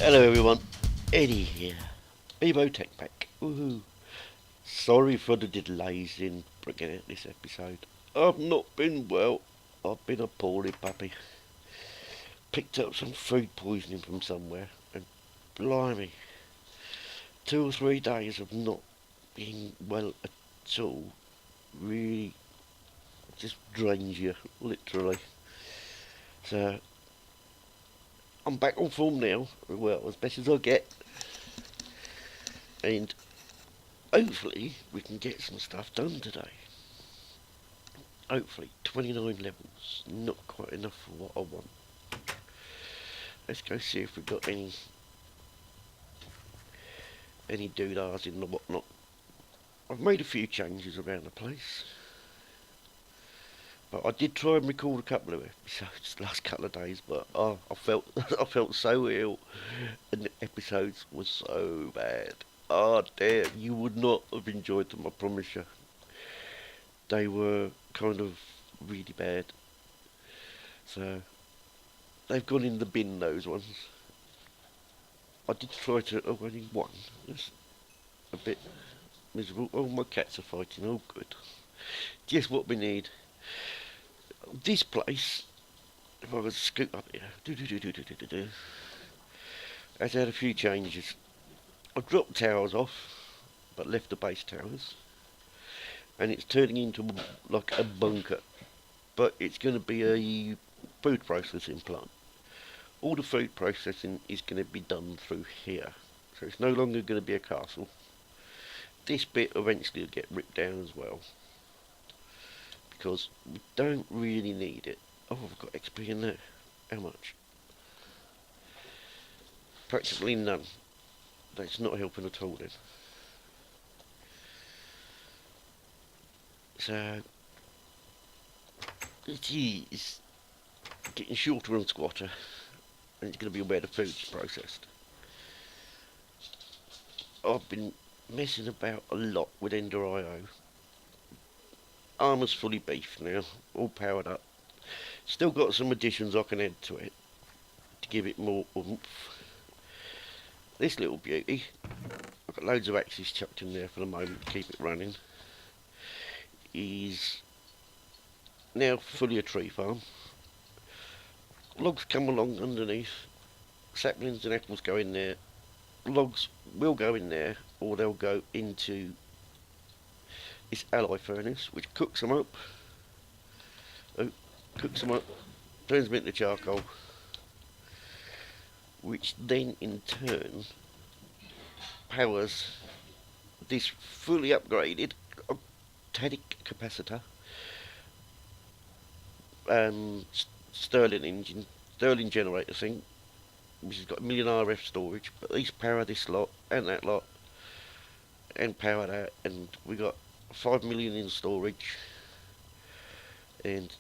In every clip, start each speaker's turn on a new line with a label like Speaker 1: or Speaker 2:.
Speaker 1: Hello everyone, Eddie here. Bevo Tech Pack. Woohoo. Sorry for the delays in bringing out this episode. I've not been well. I've been a poorly puppy. Picked up some food poisoning from somewhere and blimey, 2 or 3 days of not being well at all really just drains you, literally. So I'm back on form now, well, as best as I get. And hopefully we can get some stuff done today. Hopefully 29 levels, not quite enough for what I want. Let's go see if we've got any doodads in the whatnot. I've made a few changes around the place, but I did try and record a couple of episodes the last couple of days, but I felt I felt so ill, and the episodes were so bad. Oh dear, you would not have enjoyed them, I promise you. They were kind of really bad. So they've gone in the bin, those ones. I did try to, oh, only one. It's a bit miserable. Oh, my cats are fighting. Oh, good. Just what we need. This place, if I was to scoot up here, has had a few changes. I've dropped towers off, but left the base towers. And it's turning into like a bunker. But it's going to be a food processing plant. All the food processing is going to be done through here. So it's no longer going to be a castle. This bit eventually will get ripped down as well, because we don't really need it. Oh, I've got XP in there. How much? Practically none. That's not helping at all then. So it is getting shorter and squatter, and it's going to be where the food's processed. I've been messing about a lot with Ender.io. Armour's fully beefed now, all powered up. Still got some additions I can add to it to give it more oomph. This little beauty, I've got loads of axes chucked in there for the moment to keep it running, is now fully a tree farm. Logs come along underneath, saplings and apples go in there. Logs will go in there, or they'll go into this alloy furnace, which cooks them up. Cooks them up, turns them into charcoal, which then in turn powers this fully upgraded octadic capacitor Stirling generator thing, which has got a million RF storage, but these power this lot and that lot and power that, and we got 5 million in storage, and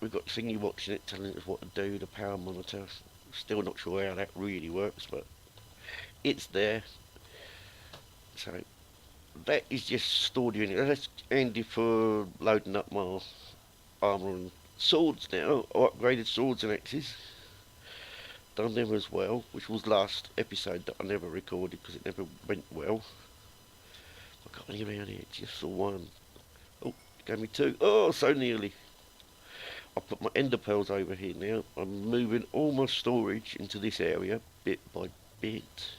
Speaker 1: we've got thingy watching it telling us what to do, the power monitor. Still not sure how that really works, but it's there. So that is just stored unit. That's handy for loading up my armour and swords now. I upgraded swords and axes. Done them as well, which was last episode that I never recorded because it never went well. I got any around here, just the one. Oh, gave me two. Oh, so nearly. I put my ender pearls over here now. I'm moving all my storage into this area bit by bit.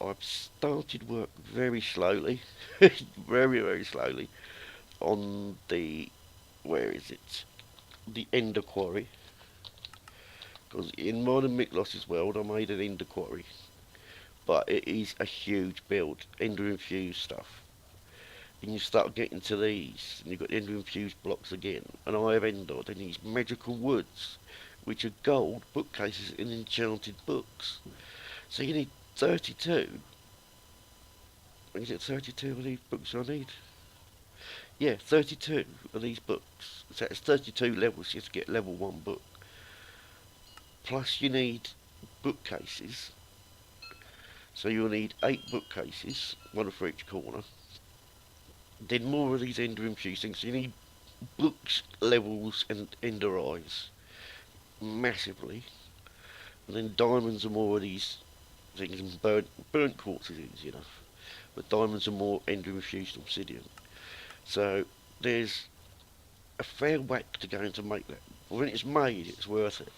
Speaker 1: I've started work very slowly, very slowly, on the, where is it, the ender quarry. Because in modern MacLeod's world I made an ender quarry, but it is a huge build, ender infused stuff. And you start getting to these, and you've got ender infused blocks again, and I have endered in these magical woods, which are gold bookcases and enchanted books. So you need 32. Is it 32 of these books I need? Yeah, 32 of these books. So it's 32 levels just to get level 1 book. Plus you need bookcases. So you'll need 8 bookcases, one for each corner. Then more of these ender infused things. So you need books, levels and ender eyes. Massively. And then diamonds are more of these things, and burnt quartz is easy enough. But diamonds are more ender-infused obsidian. So there's a fair whack to go in to make that. But when it's made, it's worth it.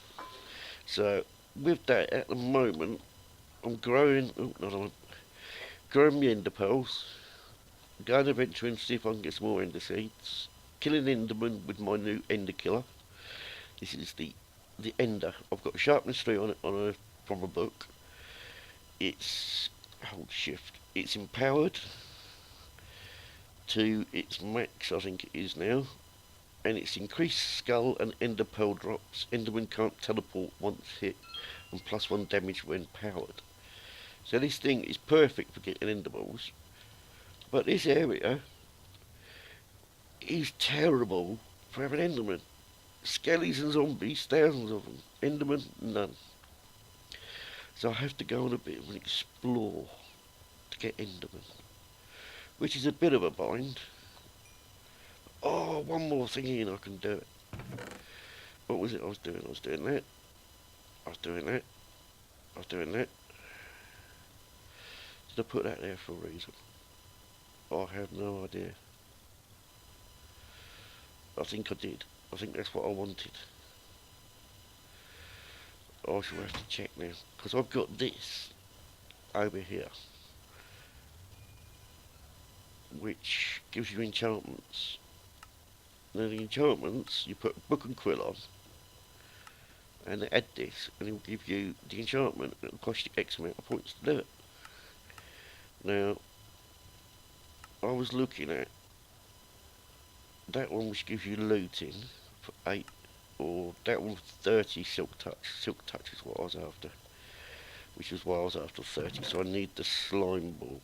Speaker 1: So with that, at the moment, I'm growing. Oh, no, no, growing my ender pearls. Going to venture and see if I can get some more ender seeds. Killing enderman with my new ender killer. This is the ender. I've got a sharpness 3 on it from a book. It's hold shift. It's empowered to its max, I think it is now, and it's increased skull and ender pearl drops. Enderman can't teleport once hit, and +1 damage when powered. So this thing is perfect for getting ender balls. But this area is terrible for having endermen. Skellies and zombies, thousands of them. Endermen, none. So I have to go on a bit of an explore to get endermen, which is a bit of a bind. Oh, one more thing and I can do it. What was it I was doing? I was doing that. I was doing that. I was doing that. Did I put that there for a reason? I have no idea. I think I did. I think that's what I wanted. I shall have to check now, because I've got this over here, which gives you enchantments. Now the enchantments, you put book and quill on, and they add this, and it will give you the enchantment, and it will cost you X amount of points to do it. Now, I was looking at that one which gives you looting for 8, or that one 30 silk touch. Silk touch is what I was after, which is why I was after 30, so I need the slime ball.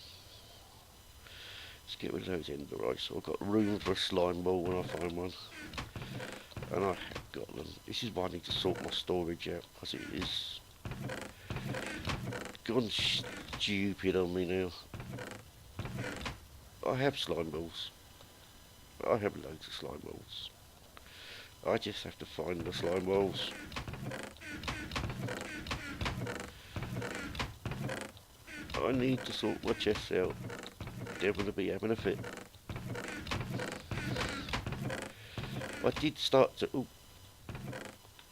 Speaker 1: Let's get rid of those ender eyes, so I've got room for a slime ball when I find one. And I have got them. This is why I need to sort my storage out, because it is gone stupid on me now. I have slime balls. I have loads of slime balls. I just have to find the slime balls. I need to sort my chests out. They're going to be having a fit. I did start to... Oh,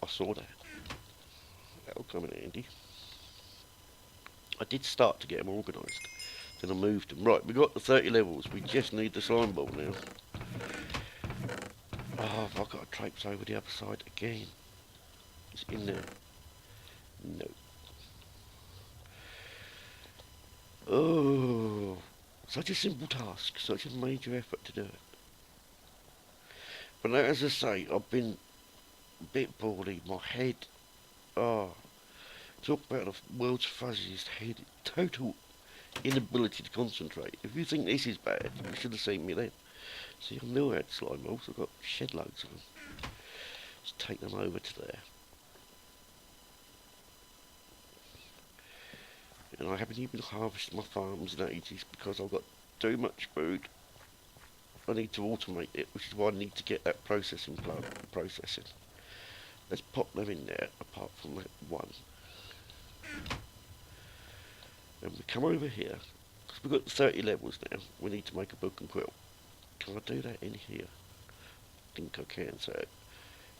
Speaker 1: I saw that. That'll come in handy. I did start to get them organised. Then I moved them. Right, we got the 30 levels. We just need the slime ball now. Oh, have I got to traipse over the other side again? Is it in there? No. Oh, such a simple task, such a major effort to do it. But now, as I say, I've been a bit poorly. My head, talk about the world's fuzziest head. Total inability to concentrate. If you think this is bad, you should have seen me then. See, I knew I had slime balls. I've got shed loads of them. Let's take them over to there. And I haven't even harvested my farms in ages because I've got too much food. I need to automate it, which is why I need to get that processing plant processing. Let's pop them in there, apart from that one. And we come over here, because we've got 30 levels now. We need to make a book and quill. Can I do that in here? I think I can. So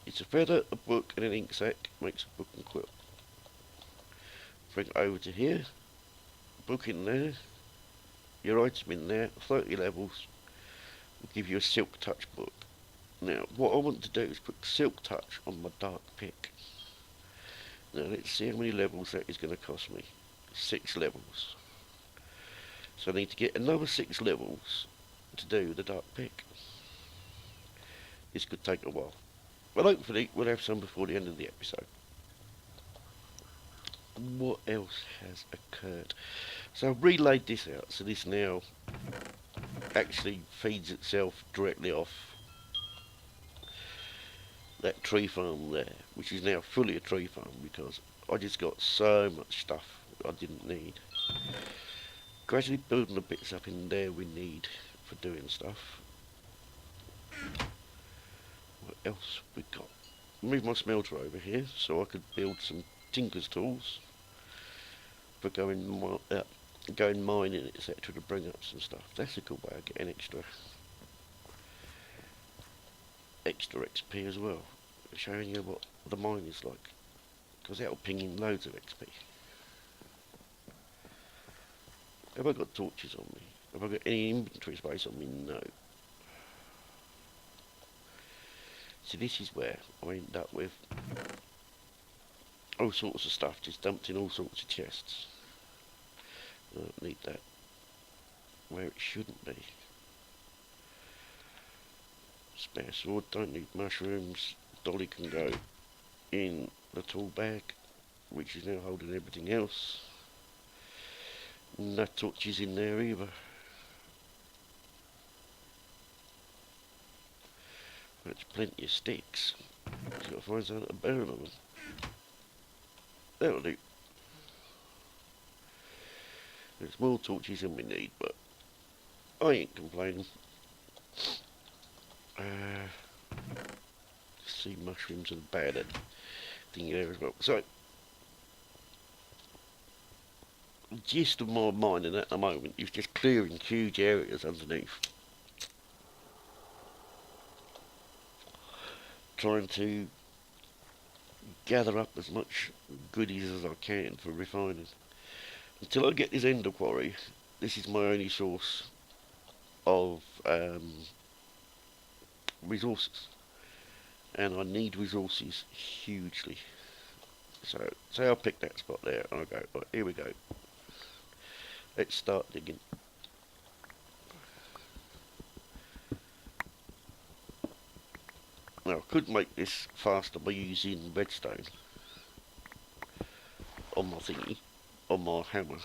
Speaker 1: it's a feather, a book, and an ink sac makes a book and quill. Bring it over to here. Book in there. Your item in there. 30 levels. Will give you a silk touch book. Now, what I want to do is put silk touch on my dark pick. Now, let's see how many levels that is going to cost me. 6 levels. So I need to get another 6 levels to do the dark pick. This could take a while. But hopefully we'll have some before the end of the episode. What else has occurred? So I've relayed this out, so this now actually feeds itself directly off that tree farm there, which is now fully a tree farm because I just got so much stuff I didn't need. Gradually building the bits up in there we need for doing stuff. What else we got? Move my smelter over here so I could build some tinker's tools for going mining, etc., to bring up some stuff. That's a good way of getting extra XP as well, showing you what the mine is like, because that'll ping in loads of XP. Have I got torches on me? Have I got any inventory space on me? No. So this is where I end up with all sorts of stuff just dumped in all sorts of chests. I don't need that where it shouldn't be. Spare sword, don't need mushrooms. Dolly can go in the tool bag, which is now holding everything else. No torches in there either. That's plenty of sticks. Just gotta find something to burn on them. That'll do. There's more torches than we need, but I ain't complaining. See, mushrooms are bad at thing there as well. So, the gist of my mining at the moment is just clearing huge areas underneath. Trying to gather up as much goodies as I can for refining. Until I get this ender quarry, this is my only source of resources. And I need resources hugely. So, say I'll pick that spot there and I'll go, right, here we go. Let's start digging. Now, I could make this faster by using redstone on my thingy, on my hammer.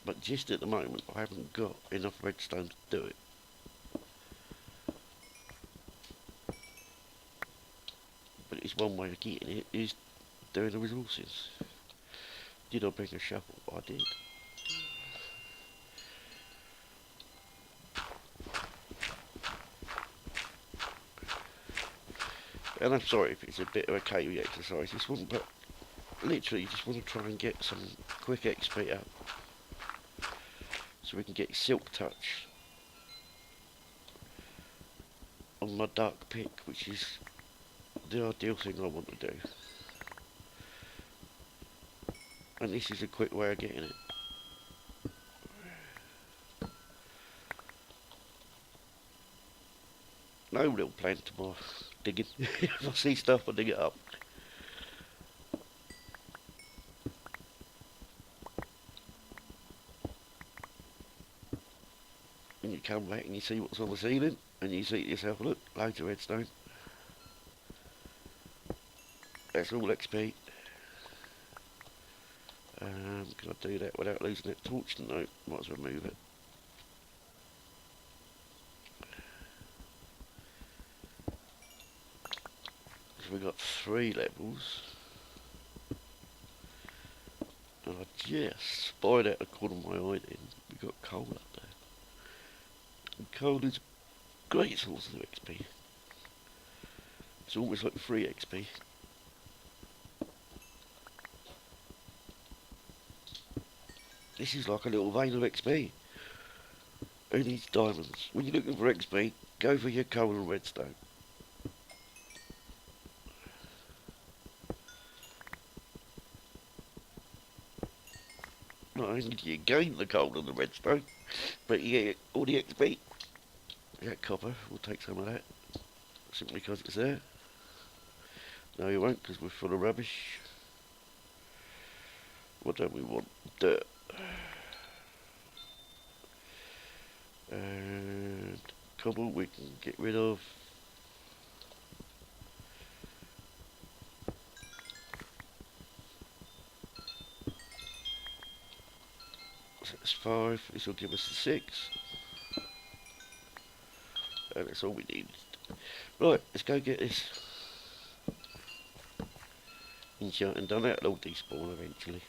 Speaker 1: But just at the moment, I haven't got enough redstone to do it. But it's one way of getting it, is doing the resources. Did I bring a shovel? I did. And I'm sorry if it's a bit of a KV exercise, this one, but literally just want to try and get some quick XP up. So we can get silk touch on my dark pick, which is the ideal thing I want to do. And this is a quick way of getting it. No real plan to my digging. If I see stuff, I dig it up. And you come back and you see what's on the ceiling, and you see to yourself, look, loads of redstone. That's all XP. Can I do that without losing that torch? No, might as well move it. So we've got 3 levels. And I just spied out the corner of my eye then. We've got coal up there. And coal is a great source of XP. It's almost like free XP. This is like a little vein of XP. Who needs diamonds? When you're looking for XP, go for your coal and redstone. Not only do you gain the coal and the redstone, but you get all the XP. That copper, we'll take some of that. Simply because it's there. No, you won't, because we're full of rubbish. What don't we want? Dirt. And cobble we can get rid of. So that's 5. This will give us the 6. And that's all we need. Right, let's go get this enchant and done. That'll all despawn eventually.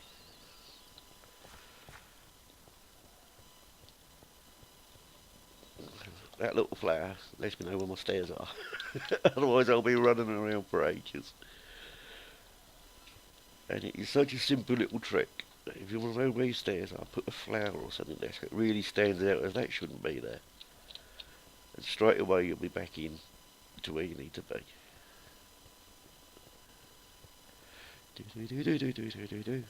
Speaker 1: That little flower lets me know where my stairs are. Otherwise I'll be running around for ages. And it is such a simple little trick. If you want to know where your stairs are, put a flower or something there so it really stands out as that shouldn't be there. And straight away you'll be back in to where you need to be. Do do do do do do do do do.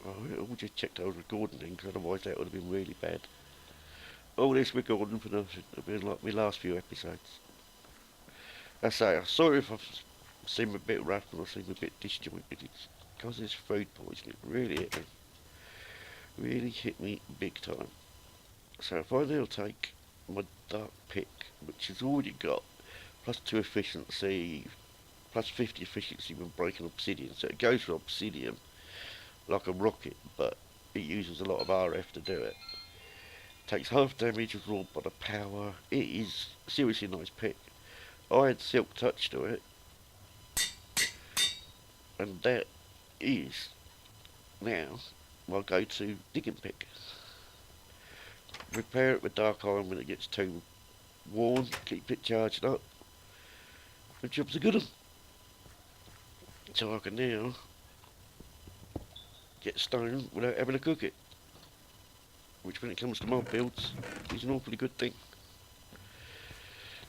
Speaker 1: Oh, we'll just checked I was recording then, because otherwise that would have been really bad. All this recording for nothing. It'll be like my last few episodes. I say, I'm sorry if I've seemed a bit rough and I seem a bit disjointed. It's because of this food poisoning. It really hit me. Really hit me big time. So if I now take my dark pick, which has already got plus 2 efficiency, plus 50 efficiency when breaking obsidian, so it goes for obsidian like a rocket, but it uses a lot of RF to do it. Takes half damage absorbed by the power. It is a seriously nice pick. I had silk touch to it, and that is now my go-to digging pick. Repair it with dark iron when it gets too worn, keep it charged up. The job's a good one. So I can now get stone without having to cook it. Which when it comes to my builds is an awfully good thing.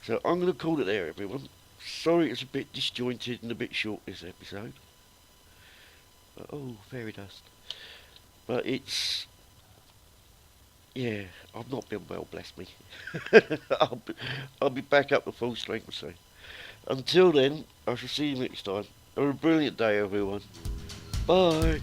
Speaker 1: So I'm going to call it there, everyone. Sorry it's a bit disjointed and a bit short this episode. Oh, fairy dust. But it's... yeah, I've not been well, bless me. I'll be back up to full strength soon. Until then, I shall see you next time. Have a brilliant day, everyone. Bye.